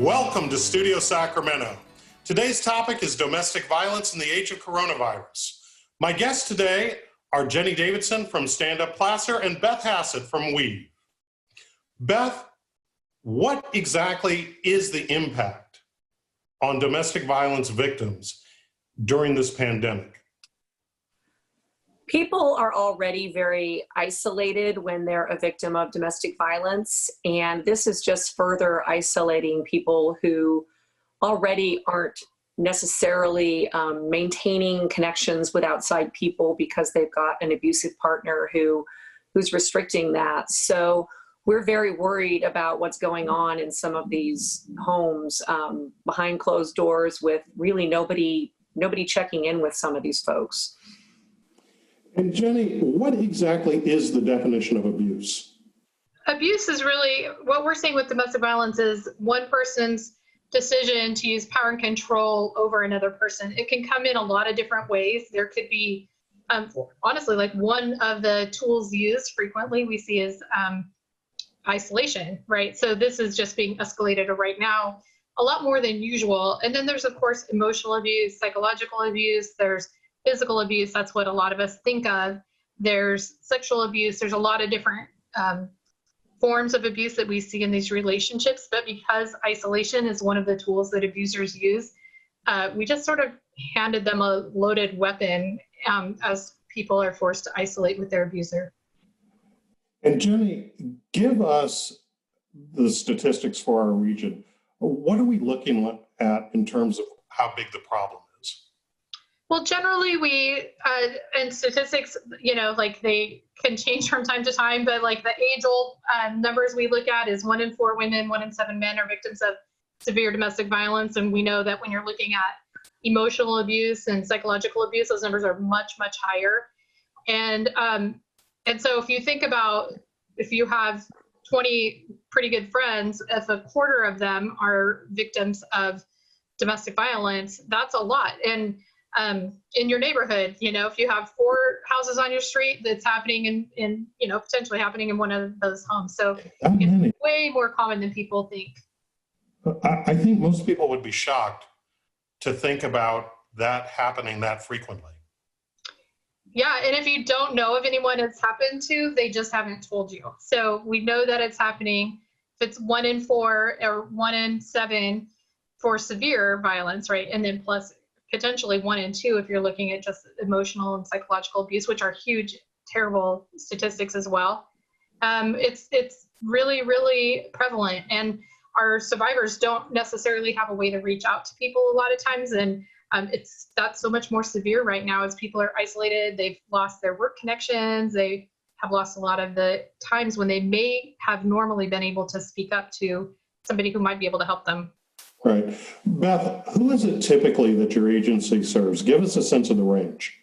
Welcome to Studio Sacramento. Today's topic is domestic violence in the age of coronavirus. My guests today are Jenny Davidson from Stand Up Placer and Beth Hassett from Weave. Beth, what exactly is the impact on domestic violence victims during this pandemic? People are already very isolated when they're a victim of domestic violence, and this is just further isolating people who already aren't necessarily maintaining connections with outside people because they've got an abusive partner who's restricting that. So we're very worried about what's going on in some of these homes behind closed doors with really nobody checking in with some of these folks. And Jenny, what exactly is the definition of abuse? Abuse is really what we're seeing with domestic violence is one person's decision to use power and control over another person. It can come in a lot of different ways. There could be, honestly, like one of the tools used frequently we see is isolation, right? So this is just being escalated right now a lot more than usual. And then there's, of course, emotional abuse, psychological abuse, there's physical abuse. That's what a lot of us think of. There's sexual abuse. There's a lot of different forms of abuse that we see in these relationships. But because isolation is one of the tools that abusers use, we just sort of handed them a loaded weapon as people are forced to isolate with their abuser. And Jenny, give us the statistics for our region. What are we looking at in terms of how big the problem is? Well, generally we, and statistics, like they can change from time to time, but like the age-old numbers we look at is 1 in 4 women, 1 in 7 men are victims of severe domestic violence. And we know that when you're looking at emotional abuse and psychological abuse, those numbers are much, much higher. And so if you think about, if you have 20 pretty good friends, if a quarter of them are victims of domestic violence, that's a lot. And in your neighborhood, if you have 4 houses on your street, that's happening in potentially happening in one of those homes. So it's way more common than people think. I think most people would be shocked to think about that happening that frequently. Yeah, and if you don't know of anyone it's happened to, they just haven't told you. So we know that it's happening. If it's 1 in 4 or 1 in 7 for severe violence, right? And then plus potentially 1 in 2 if you're looking at just emotional and psychological abuse, which are huge, terrible statistics as well. It's really, really prevalent, and our survivors don't necessarily have a way to reach out to people a lot of times, and that's so much more severe right now as people are isolated. They've lost their work connections. They have lost a lot of the times when they may have normally been able to speak up to somebody who might be able to help them. Right. Beth, who is it typically that your agency serves? Give us a sense of the range.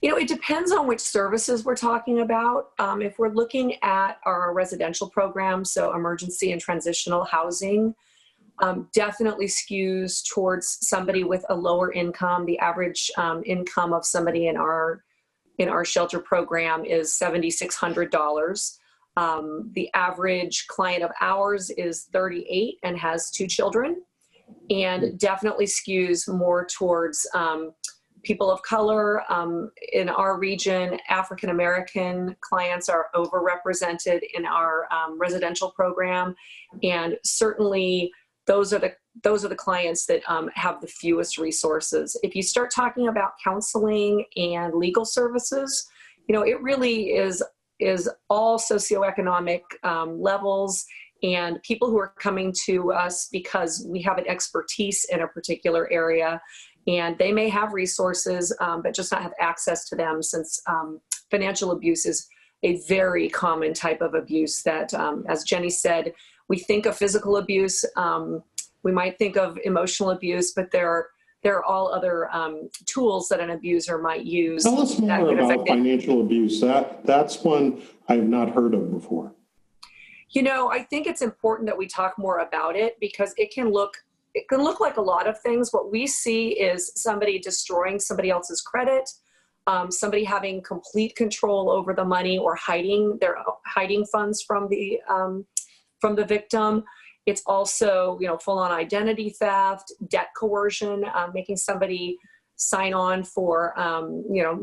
It depends on which services we're talking about. If we're looking at our residential program, so emergency and transitional housing, definitely skews towards somebody with a lower income. The average income of somebody in our shelter program is $7,600. The average client of ours is 38 and has 2 children, and definitely skews more towards people of color. In our region, African American clients are overrepresented in our residential program, and certainly those are the clients that have the fewest resources. If you start talking about counseling and legal services, it really is all socioeconomic levels and people who are coming to us because we have an expertise in a particular area, and they may have resources but just not have access to them, since financial abuse is a very common type of abuse that, as Jenny said, we think of physical abuse, we might think of emotional abuse, but there are all other tools that an abuser might use. Tell us more about financial abuse. That's one I've not heard of before. I think it's important that we talk more about it because it can look like a lot of things. What we see is somebody destroying somebody else's credit, somebody having complete control over the money or hiding funds from the victim. It's also, full-on identity theft, debt coercion, making somebody sign on for,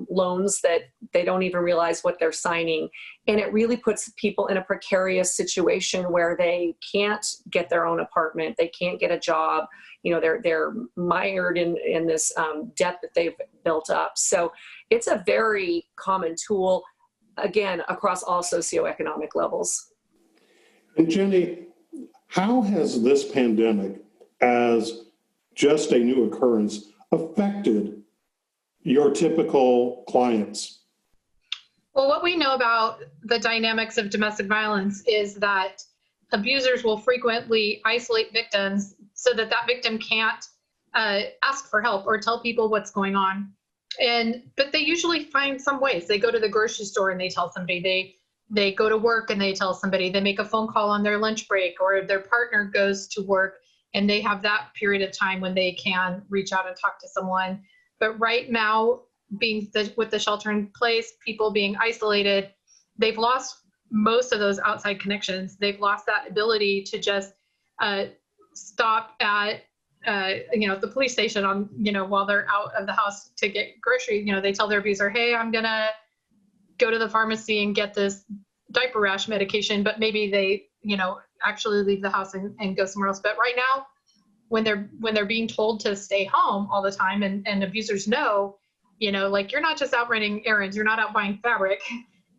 loans that they don't even realize what they're signing. And it really puts people in a precarious situation where they can't get their own apartment. They can't get a job. They're mired in this debt that they've built up. So it's a very common tool, again, across all socioeconomic levels. And Jenny, how has this pandemic, as just a new occurrence, affected your typical clients? Well, what we know about the dynamics of domestic violence is that abusers will frequently isolate victims so that that victim can't ask for help or tell people what's going on. But they usually find some ways. They go to the grocery store and they tell somebody. They go to work and they tell somebody. They make a phone call on their lunch break, or their partner goes to work and they have that period of time when they can reach out and talk to someone. But right now, with the shelter in place, people being isolated, they've lost most of those outside connections. They've lost that ability to just stop at the police station while they're out of the house to get groceries. They tell their abuser, hey, I'm gonna go to the pharmacy and get this diaper rash medication, but maybe they actually leave the house and go somewhere else. But right now, when they're being told to stay home all the time, and abusers know, you're not just out running errands, you're not out buying fabric,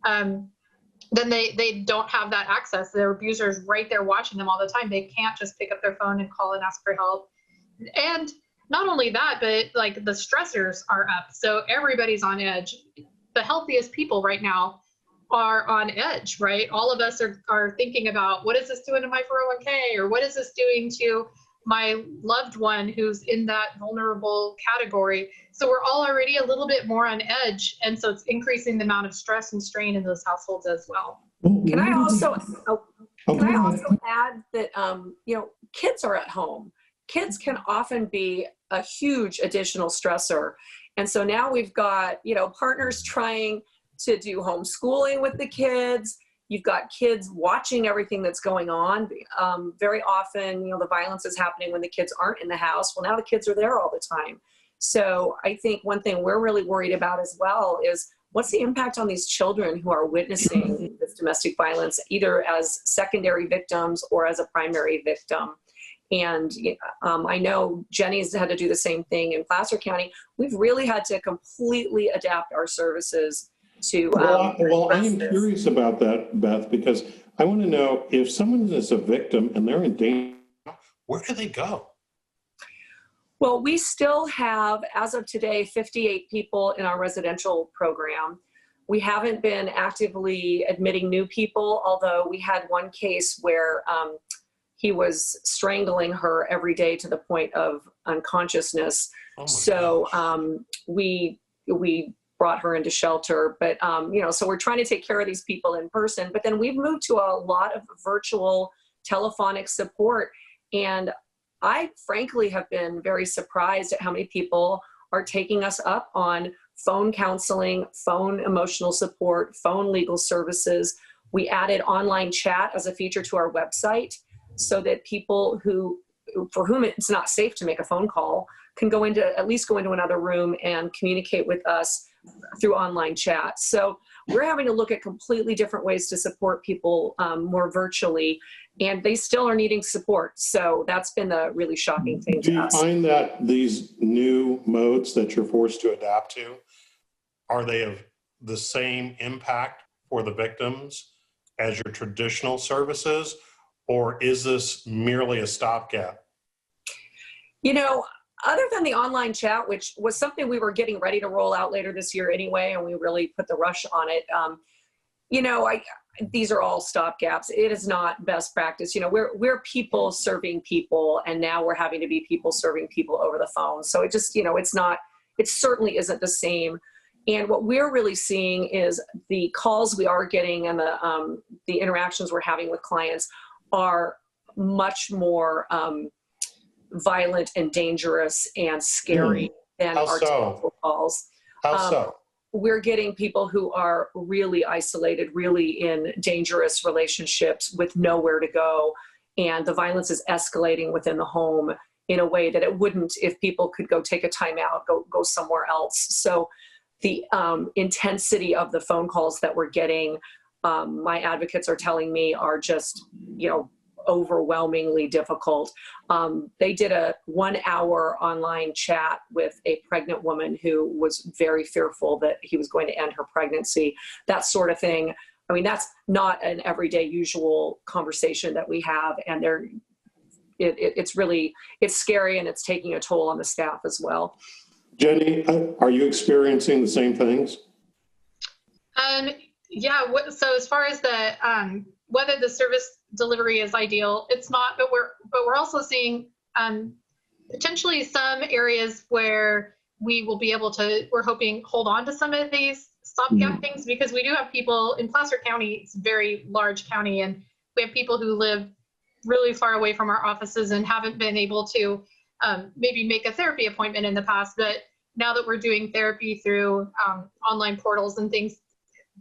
then they don't have that access. Their abuser's right there watching them all the time. They can't just pick up their phone and call and ask for help. And not only that, but like the stressors are up. So everybody's on edge. The healthiest people right now are on edge, right? All of us are thinking about, what is this doing to my 401k? Or what is this doing to my loved one who's in that vulnerable category? So we're all already a little bit more on edge. And so it's increasing the amount of stress and strain in those households as well. Can I also add that, kids are at home. Kids can often be a huge additional stressor. And so now we've got, partners trying to do homeschooling with the kids. You've got kids watching everything that's going on. Very often, the violence is happening when the kids aren't in the house. Well, now the kids are there all the time. So I think one thing we're really worried about as well is, what's the impact on these children who are witnessing this domestic violence, either as secondary victims or as a primary victim? And I know Jenny's had to do the same thing in Placer County. We've really had to completely adapt our services to. Well, I am curious about that, Beth, because I want to know, if someone is a victim and they're in danger, where do they go? Well, we still have, as of today, 58 people in our residential program. We haven't been actively admitting new people, although we had one case where he was strangling her every day to the point of unconsciousness. So we brought her into shelter, but so we're trying to take care of these people in person, but then we've moved to a lot of virtual telephonic support. And I frankly have been very surprised at how many people are taking us up on phone counseling, phone emotional support, phone legal services. We added online chat as a feature to our website, so that people for whom it's not safe to make a phone call can at least go into another room and communicate with us through online chat. So we're having to look at completely different ways to support people more virtually, and they still are needing support. So that's been the really shocking thing to us. Do you find that these new modes that you're forced to adapt to, are they of the same impact for the victims as your traditional services? Or is this merely a stopgap? Other than the online chat, which was something we were getting ready to roll out later this year anyway, and we really put the rush on it, these are all stopgaps. It is not best practice. We're people serving people, and now we're having to be people serving people over the phone. So it just, it certainly isn't the same. And what we're really seeing is the calls we are getting and the interactions we're having with clients are much more violent and dangerous and scary than our typical calls. How so? We're getting people who are really isolated, really in dangerous relationships with nowhere to go. and the violence is escalating within the home in a way that it wouldn't if people could go take a time out, go somewhere else. So the intensity of the phone calls that we're getting, my advocates are telling me, are just, overwhelmingly difficult. They did a 1-hour online chat with a pregnant woman who was very fearful that he was going to end her pregnancy, that sort of thing. I mean, that's not an everyday usual conversation that we have. And it's scary, and it's taking a toll on the staff as well. Jenny, are you experiencing the same things? Yeah. So as far as the whether the service delivery is ideal, it's not. But we're also seeing potentially some areas where we will be able to. We're hoping hold on to some of these stopgap things, because we do have people in Placer County. It's a very large county, and we have people who live really far away from our offices and haven't been able to maybe make a therapy appointment in the past. But now that we're doing therapy through online portals and things,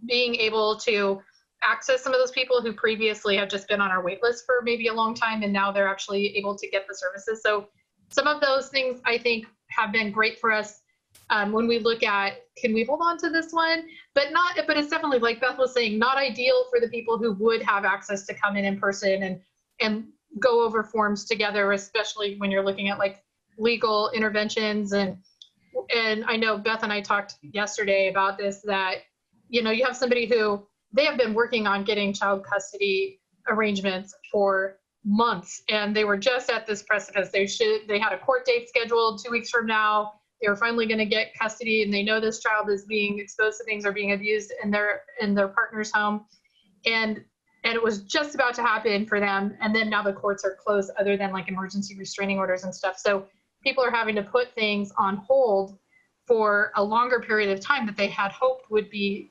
being able to access some of those people who previously have just been on our wait list for maybe a long time, and now they're actually able to get the services. So some of those things I think have been great for us when we look at, can we hold on to this one? But it's definitely, like Beth was saying, not ideal for the people who would have access to come in person and go over forms together, especially when you're looking at like legal interventions. And I know Beth and I talked yesterday about this, that, you have somebody who they have been working on getting child custody arrangements for months, and they were just at this precipice. They had a court date scheduled 2 weeks from now. They were finally going to get custody, and they know this child is being exposed to things or being abused in their partner's home. And it was just about to happen for them. And then now the courts are closed, other than like emergency restraining orders and stuff. So people are having to put things on hold for a longer period of time that they had hoped would be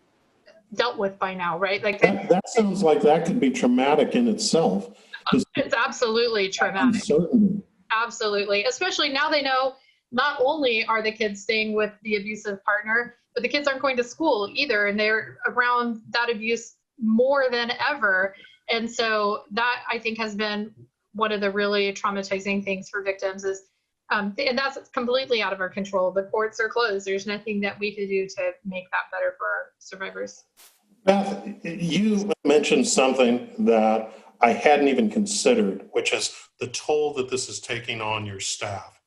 dealt with by now, right? Like that sounds like that could be traumatic in itself. It's absolutely traumatic. Uncertainty. Absolutely. Especially now they know not only are the kids staying with the abusive partner, but the kids aren't going to school either. And they're around that abuse more than ever. And so that, I think, has been one of the really traumatizing things for victims is, and that's completely out of our control. The courts are closed. There's nothing that we could do to make that better for our survivors. Beth, you mentioned something that I hadn't even considered, which is the toll that this is taking on your staff.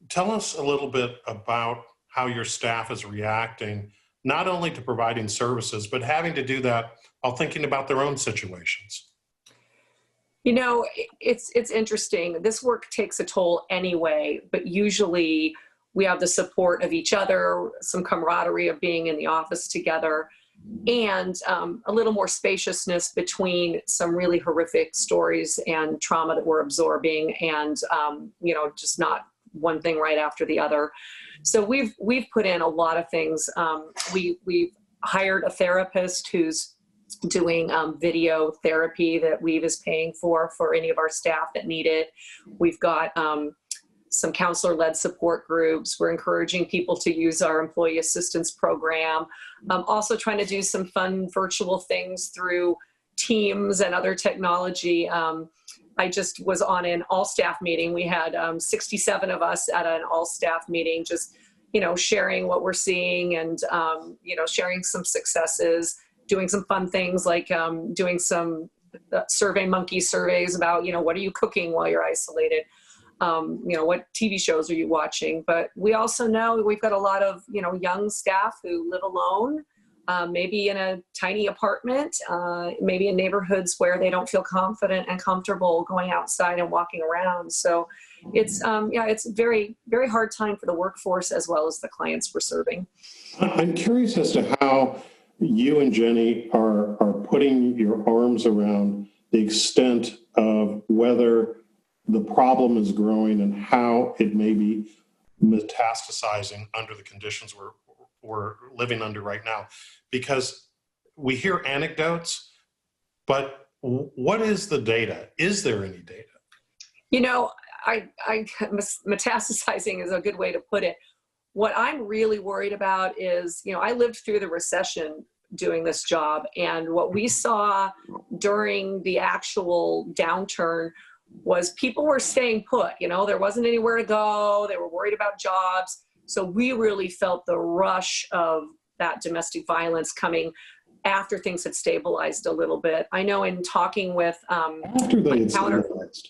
Tell us a little bit about how your staff is reacting, not only to providing services, but having to do that while thinking about their own situations. It's interesting. This work takes a toll anyway, but usually we have the support of each other, some camaraderie of being in the office together, and a little more spaciousness between some really horrific stories and trauma that we're absorbing, and just not one thing right after the other. So we've put in a lot of things. We've hired a therapist who's doing video therapy that Weave is paying for any of our staff that need it. We've got some counselor-led support groups. We're encouraging people to use our employee assistance program. Also trying to do some fun virtual things through Teams and other technology. I just was on an all-staff meeting. We had 67 of us at an all-staff meeting, just sharing what we're seeing and sharing some successes, doing some fun things like doing some SurveyMonkey surveys about, what are you cooking while you're isolated? What TV shows are you watching? But we also know we've got a lot of, young staff who live alone, maybe in a tiny apartment, maybe in neighborhoods where they don't feel confident and comfortable going outside and walking around. So it's a very, very hard time for the workforce as well as the clients we're serving. I'm curious as to how you and Jenny are putting your arms around the extent of whether the problem is growing and how it may be metastasizing under the conditions we're living under right now. Because we hear anecdotes, but what is the data? Is there any data? Metastasizing is a good way to put it. What I'm really worried about is, I lived through the recession doing this job. And what we saw during the actual downturn was people were staying put. There wasn't anywhere to go. They were worried about jobs. So we really felt the rush of that domestic violence coming after things had stabilized a little bit. I know in talking with after they had stabilized.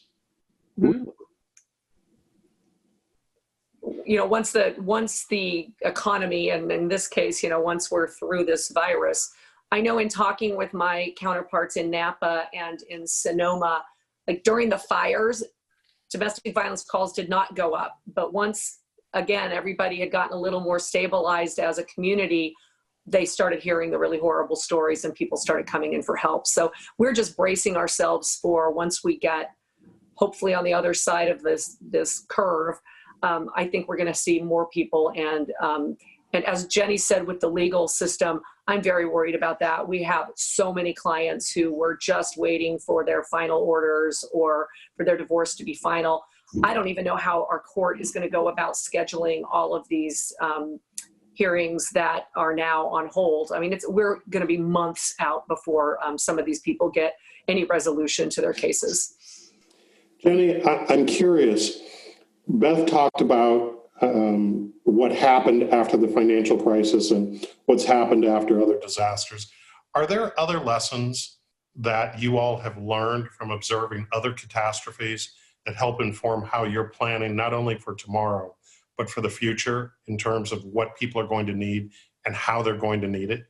Once the economy, and in this case, once we're through this virus, I know in talking with my counterparts in Napa and in Sonoma, like during the fires, domestic violence calls did not go up. But once, again, everybody had gotten a little more stabilized as a community, they started hearing the really horrible stories and people started coming in for help. So we're just bracing ourselves for once we get, hopefully on the other side of this curve, I think we're going to see more people. And as Jenny said, with the legal system, I'm very worried about that. We have so many clients who were just waiting for their final orders or for their divorce to be final. I don't even know how our court is going to go about scheduling all of these hearings that are now on hold. I mean, we're going to be months out before some of these people get any resolution to their cases. Jenny, I'm curious. Beth talked about what happened after the financial crisis and what's happened after other disasters. Are there other lessons that you all have learned from observing other catastrophes that help inform how you're planning not only for tomorrow, but for the future in terms of what people are going to need and how they're going to need it?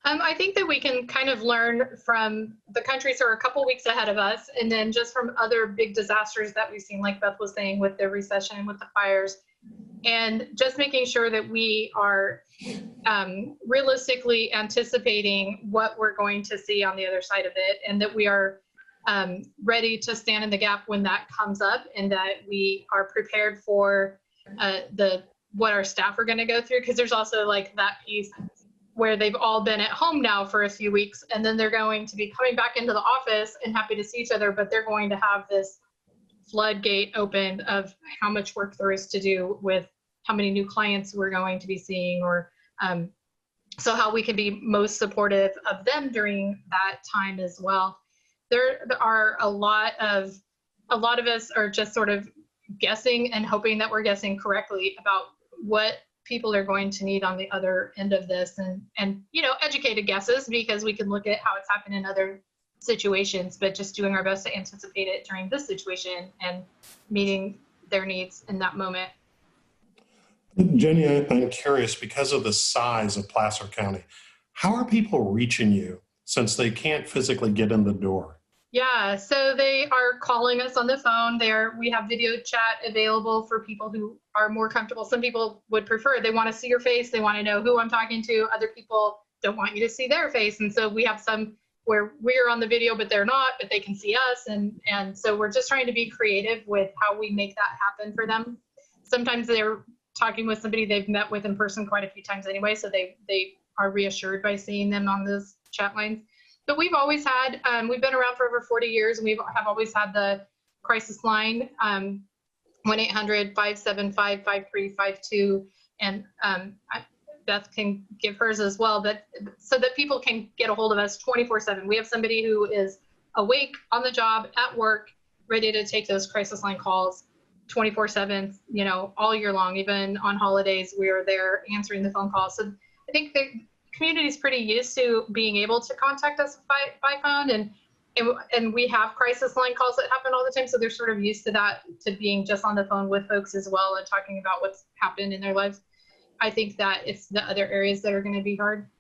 I think that we can kind of learn from the countries who are a couple weeks ahead of us, and then just from other big disasters that we've seen, like Beth was saying, with the recession, with the fires, and just making sure that we are realistically anticipating what we're going to see on the other side of it, and that we are ready to stand in the gap when that comes up, and that we are prepared for what our staff are going to go through. Because there's also like that piece where they've all been at home now for a few weeks, and then they're going to be coming back into the office and happy to see each other, but they're going to have this floodgate open of how much work there is to do with how many new clients we're going to be seeing, or so how we can be most supportive of them during that time as well. There are a lot of us are just sort of guessing and hoping that we're guessing correctly about what people are going to need on the other end of this, and educated guesses, because we can look at how it's happened in other situations, but just doing our best to anticipate it during this situation and meeting their needs in that moment. Jenny, I'm curious, because of the size of Placer County, how are people reaching you since they can't physically get in the door? Yeah, so they are calling us on the phone. We have video chat available for people who are more comfortable. Some people would prefer, they want to see your face. They want to know who I'm talking to. Other people don't want you to see their face. And so we have some where we're on the video, but they're not, but they can see us. And so we're just trying to be creative with how we make that happen for them. Sometimes they're talking with somebody they've met with in person quite a few times anyway, so they are reassured by seeing them on those chat lines. But we've always had, we've been around for over 40 years, and we have always had the crisis line, 1-800-575-5352. And Beth can give hers as well, but so that people can get a hold of us 24/7. We have somebody who is awake on the job at work, ready to take those crisis line calls 24/7, all year long. Even on holidays, we are there answering the phone calls. So I think the community is pretty used to being able to contact us by phone, and we have crisis line calls that happen all the time. So they're sort of used to that, to being just on the phone with folks as well and talking about what's happened in their lives. I think that it's the other areas that are going to be hard.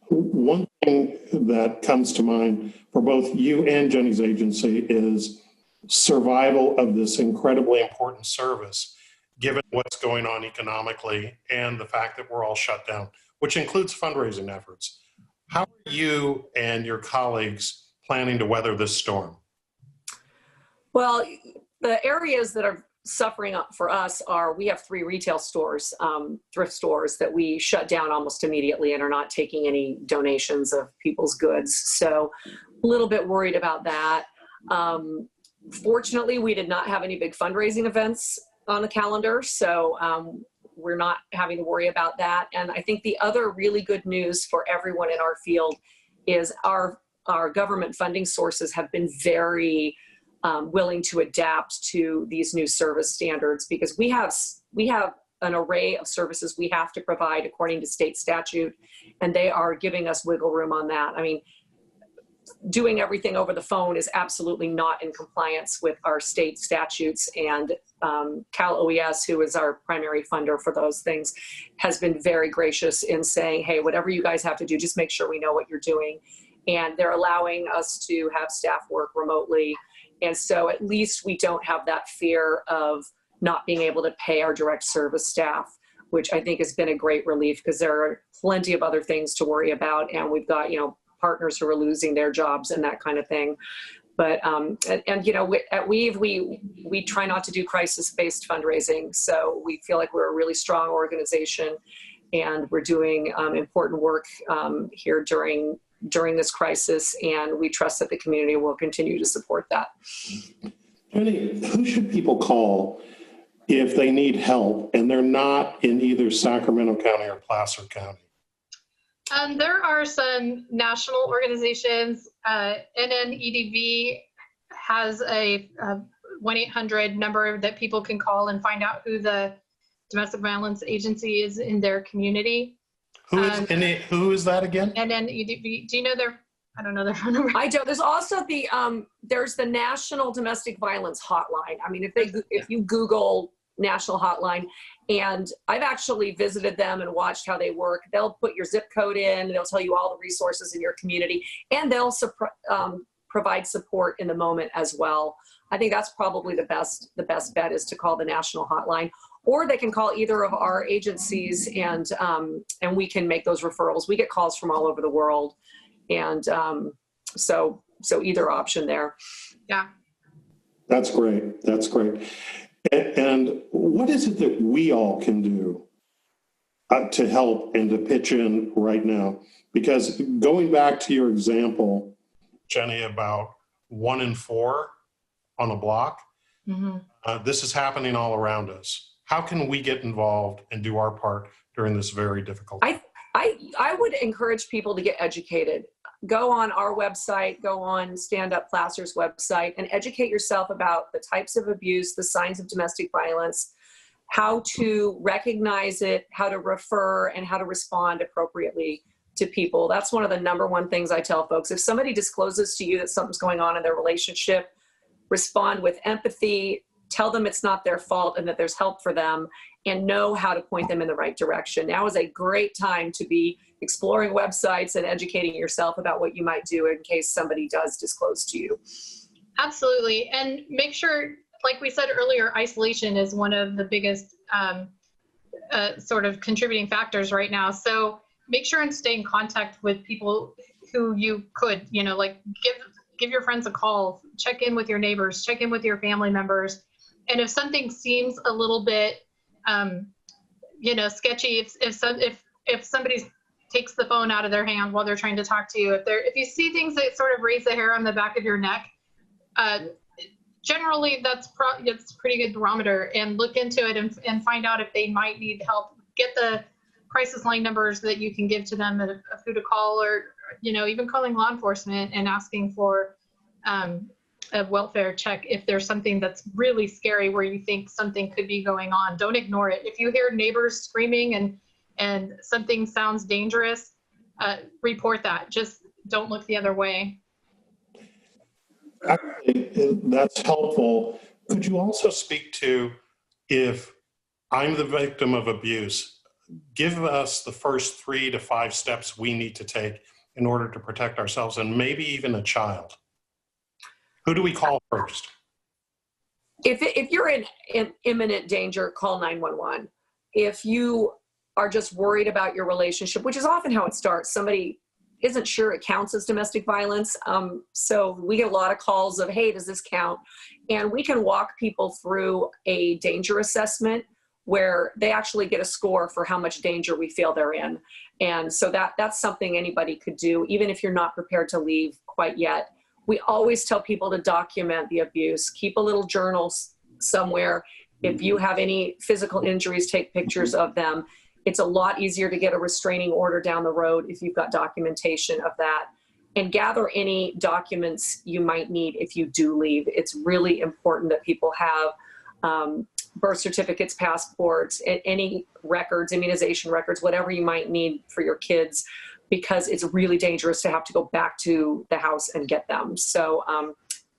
One thing that comes to mind for both you and Jenny's agency is survival of this incredibly important service, given what's going on economically and the fact that we're all shut down, which includes fundraising efforts. How are you and your colleagues planning to weather this storm? Well, the areas that are suffering up for us we have 3 retail stores, thrift stores, that we shut down almost immediately and are not taking any donations of people's goods. So a little bit worried about that. Fortunately, we did not have any big fundraising events on the calendar. So we're not having to worry about that. And I think the other really good news for everyone in our field is our government funding sources have been very willing to adapt to these new service standards, because we have an array of services we have to provide according to state statute, and they are giving us wiggle room on that. I mean, doing everything over the phone is absolutely not in compliance with our state statutes, and Cal OES, who is our primary funder for those things, has been very gracious in saying, hey, whatever you guys have to do, just make sure we know what you're doing. And they're allowing us to have staff work remotely. And so at least we don't have that fear of not being able to pay our direct service staff, which I think has been a great relief, because there are plenty of other things to worry about. And we've got, partners who are losing their jobs and that kind of thing. But, at Weave, we try not to do crisis-based fundraising. So we feel like we're a really strong organization, and we're doing important work here during this crisis. And we trust that the community will continue to support that. Jenny, who should people call if they need help and they're not in either Sacramento County or Placer County? There are some national organizations. NNEDV has a 1-800 number that people can call and find out who the domestic violence agency is in their community. Who is that again? NNEDV. Do you know I don't know their phone number. I don't. There's also there's the National Domestic Violence Hotline. I mean, if you Google National Hotline, and I've actually visited them and watched how they work. They'll put your zip code in, they'll tell you all the resources in your community, and they'll provide support in the moment as well. I think that's probably the best bet is to call the National Hotline, or they can call either of our agencies, and we can make those referrals. We get calls from all over the world, and so either option there. Yeah. That's great. That's great. And what is it that we all can do to help and to pitch in right now? Because going back to your example, Jenny, about 1 in 4 on a block, this is happening all around us. How can we get involved and do our part during this very difficult time? I would encourage people to get educated. Go on our website, go on Stand Up Placer's website, and educate yourself about the types of abuse, the signs of domestic violence, how to recognize it, how to refer, and how to respond appropriately to people. That's one of the number one things I tell folks. If somebody discloses to you that something's going on in their relationship, respond with empathy, tell them it's not their fault and that there's help for them, and know how to point them in the right direction. Now is a great time to be exploring websites and educating yourself about what you might do in case somebody does disclose to you. Absolutely. And make sure, like we said earlier, isolation is one of the biggest sort of contributing factors right now. So make sure and stay in contact with people who you could, like give your friends a call, check in with your neighbors, check in with your family members. And if something seems a little bit, sketchy, if somebody takes the phone out of their hand while they're trying to talk to you, if you see things that sort of raise the hair on the back of your neck, generally it's a pretty good barometer, and look into it and find out if they might need help. Get the crisis line numbers that you can give to them of who to call, or even calling law enforcement and asking for a welfare check if there's something that's really scary where you think something could be going on. Don't ignore it. If you hear neighbors screaming and something sounds dangerous, report that. Just don't look the other way. Actually, that's helpful. Could you also speak to, if I'm the victim of abuse, give us the first 3 to 5 steps we need to take in order to protect ourselves and maybe even a child? Who do we call first? If you're in imminent danger, call 911. If you are just worried about your relationship, which is often how it starts, somebody isn't sure it counts as domestic violence. So we get a lot of calls of, hey, does this count? And we can walk people through a danger assessment where they actually get a score for how much danger we feel they're in. And so that's something anybody could do, even if you're not prepared to leave quite yet. We always tell people to document the abuse, keep a little journal somewhere. If you have any physical injuries, take pictures of them. It's a lot easier to get a restraining order down the road if you've got documentation of that. And gather any documents you might need if you do leave. It's really important that people have birth certificates, passports, any records, immunization records, whatever you might need for your kids, because it's really dangerous to have to go back to the house and get them. So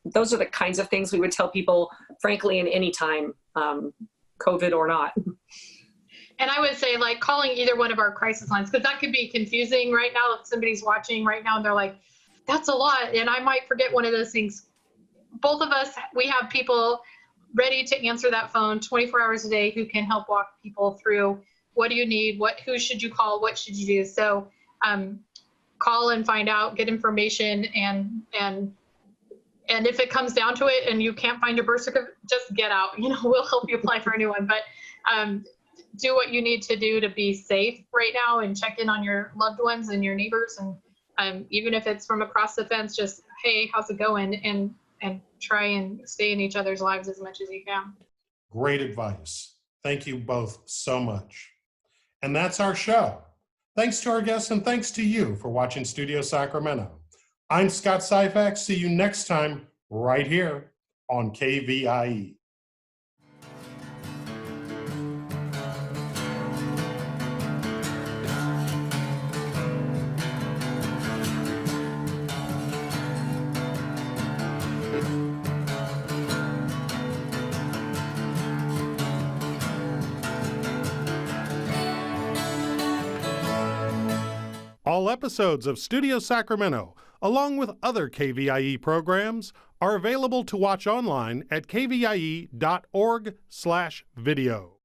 those are the kinds of things we would tell people, frankly, in any time, COVID or not. And I would say, like, calling either one of our crisis lines, because that could be confusing right now if somebody's watching right now and they're like, that's a lot, and I might forget one of those things. Both of us, we have people ready to answer that phone 24 hours a day who can help walk people through what do you need, who should you call, what should you do. So call and find out, get information, and if it comes down to it and you can't find a birth certificate, just get out. We'll help you apply for a new one. But do what you need to do to be safe right now, and check in on your loved ones and your neighbors. And even if it's from across the fence, just, hey, how's it going? And try and stay in each other's lives as much as you can. Great advice. Thank you both so much. And that's our show. Thanks to our guests and thanks to you for watching Studio Sacramento. I'm Scott Syphax. See you next time right here on KVIE. All episodes of Studio Sacramento, along with other KVIE programs, are available to watch online at kvie.org/video.